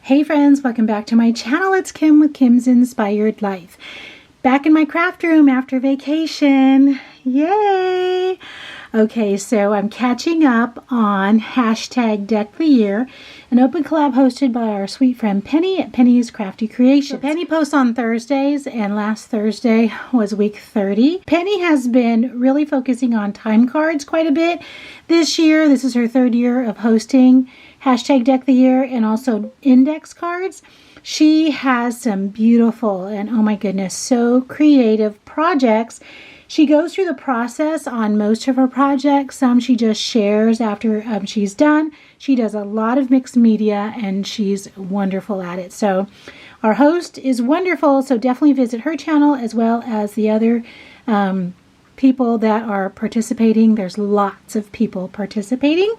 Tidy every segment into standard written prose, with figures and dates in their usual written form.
Hey friends, welcome back to my channel. It's Kim with Kim's Inspired Life. Back in my craft room after vacation. Yay! Okay, so I'm catching up on hashtag Deck the Year, an open collab hosted by our sweet friend Penny at Pennies Crafty Creations. So Penny posts on Thursdays, and last Thursday was week 30. Penny has been really focusing on time cards quite a bit this year. This is her third year of hosting hashtag Deck the Year and also index cards. She has some beautiful and, oh my goodness, so creative projects. She goes through the process on most of her projects. Some she just shares after she's done. She does a lot of mixed media and she's wonderful at it. So our host is wonderful. So definitely visit her channel as well as the other people that are participating. There's lots of people participating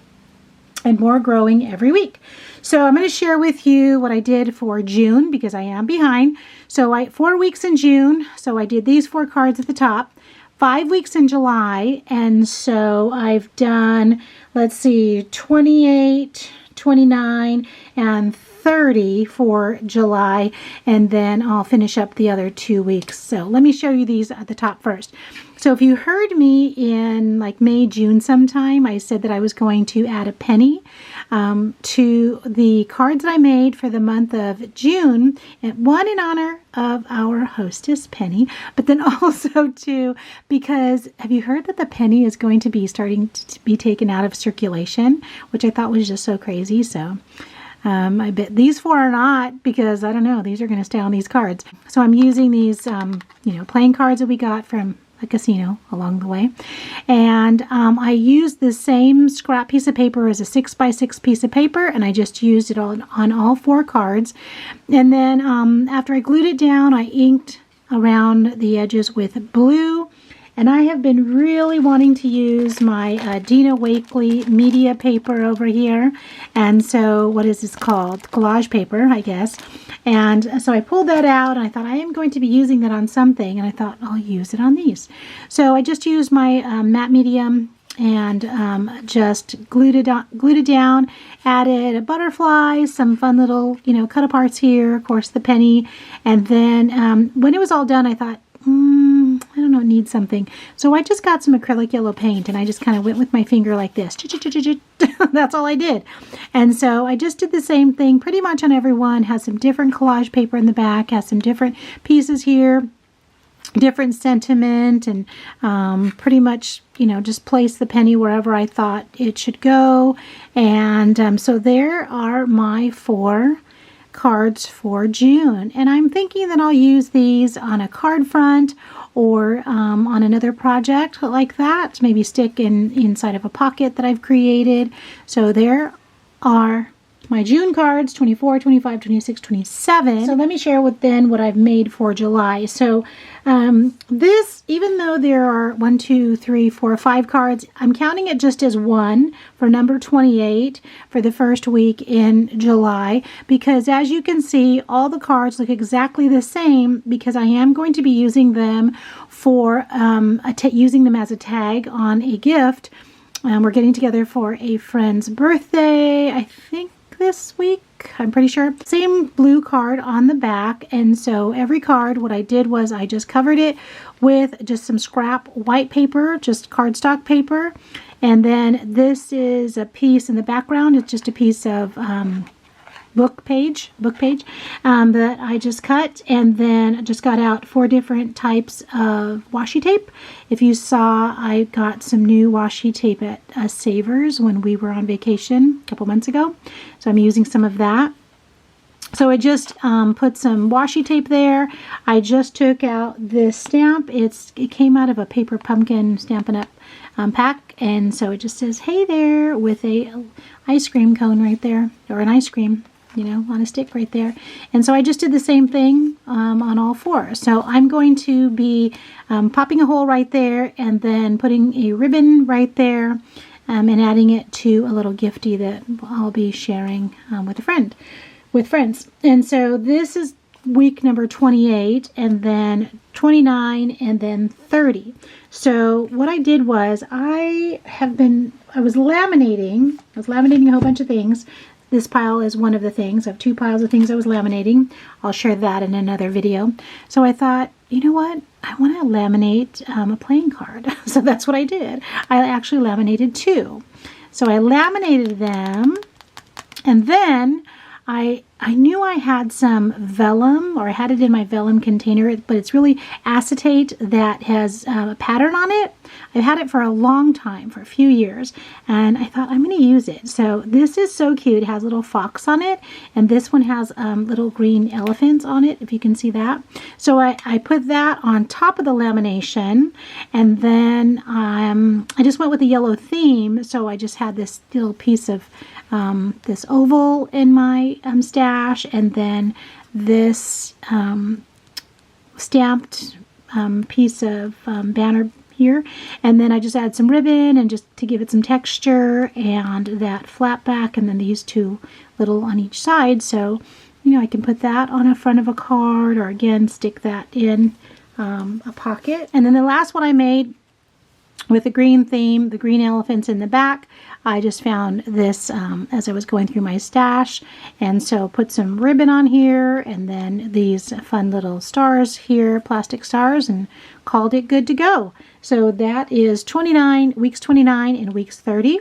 and more growing every week. So I'm going to share with you what I did for June because I am behind. So 4 weeks in June. So I did these 4 cards at the top. 5 weeks in July, and so I've done, let's see, 28, 29, and 30 for July, and then I'll finish up the other 2 weeks. So let me show you these at the top first. So if you heard me in like May, June sometime, I said that I was going to add a penny to the cards that I made for the month of June, and one in honor of our hostess Penny, but then also too because have you heard that the penny is going to be starting to be taken out of circulation, which I thought was just so crazy. So I bet these 4 are not, because I don't know, these are going to stay on these cards. So I'm using these playing cards that we got from a casino along the way, and I used the same scrap piece of paper as a 6x6 piece of paper, and I just used it on all 4 cards. And then after I glued it down, I inked around the edges with blue. And I have been really wanting to use my Dina Wakley media paper over here. And so what is this called? Collage paper, I guess. And so I pulled that out and I thought I am going to be using that on something. And I thought I'll use it on these. So I just used my matte medium and just glued it down, added a butterfly, some fun little, cut aparts here, of course the penny. And then when it was all done, I thought, I don't know, it needs something. So I just got some acrylic yellow paint and I just kind of went with my finger like this. That's all I did. And so I just did the same thing pretty much on everyone. Has some different collage paper in the back, has some different pieces here, different sentiment, and pretty much, just place the penny wherever I thought it should go. And so there are my 4 cards for June, and I'm thinking that I'll use these on a card front or on another project like that, maybe stick inside of a pocket that I've created. So there are my June cards, 24, 25, 26, 27. So let me share what I've made for July. So this, even though there are 1, 2, 3, 4, 5 cards, I'm counting it just as 1 for number 28 for the first week in July, because as you can see, all the cards look exactly the same because I am going to be using them for using them as a tag on a gift. We're getting together for a friend's birthday, I think this week, I'm pretty sure. Same blue card on the back, and so every card, what I did was I just covered it with just some scrap white paper, just cardstock paper, and then this is a piece in the background. It's just a piece of book page that I just cut, and then just got out 4 different types of washi tape. If you saw, I got some new washi tape at Savers when we were on vacation a couple months ago, so I'm using some of that. So I just put some washi tape there. I just took out this stamp. It came out of a paper pumpkin Stampin' Up! Pack, and so it just says "Hey there" with a ice cream cone right there, or an ice cream, on a stick right there. And so I just did the same thing on all 4. So I'm going to be popping a hole right there and then putting a ribbon right there and adding it to a little gifty that I'll be sharing with friends. And so this is week number 28, and then 29, and then 30. So what I did was I was laminating a whole bunch of things. this pile is one of the things. I have 2 piles of things I was laminating. I'll share that in another video. So I thought, you know what? I want to laminate a playing card. So that's what I did. I actually laminated 2. So I laminated them, and then I knew I had some vellum, or I had it in my vellum container, but it's really acetate that has a pattern on it. I've had it for a long time, for a few years, and I thought I'm going to use it. So this is so cute. It has a little fox on it, and this one has little green elephants on it, if you can see that. So I put that on top of the lamination, and then I just went with the yellow theme, so I just had this little piece of this oval in my stash, and then this stamped piece of banner here, and then I just add some ribbon and just to give it some texture, and that flat back, and then these 2 little on each side. So, you know, I can put that on the front of a card, or again stick that in a pocket. And then the last one I made with the green theme, the green elephants in the back, I just found this as I was going through my stash, and so put some ribbon on here, and then these fun little stars here, plastic stars, and called it good to go. So that is weeks 29 and weeks 30.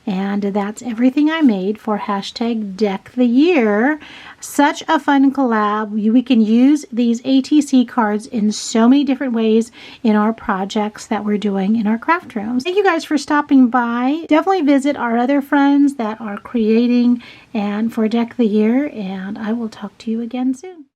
And that's everything I made for hashtag Deck the Year. Such a fun collab. We can use these ATC cards in so many different ways in our projects that we're doing in our craft rooms. Thank you guys for stopping by. Definitely visit our other friends that are creating and for Deck the Year, and I will talk to you again soon.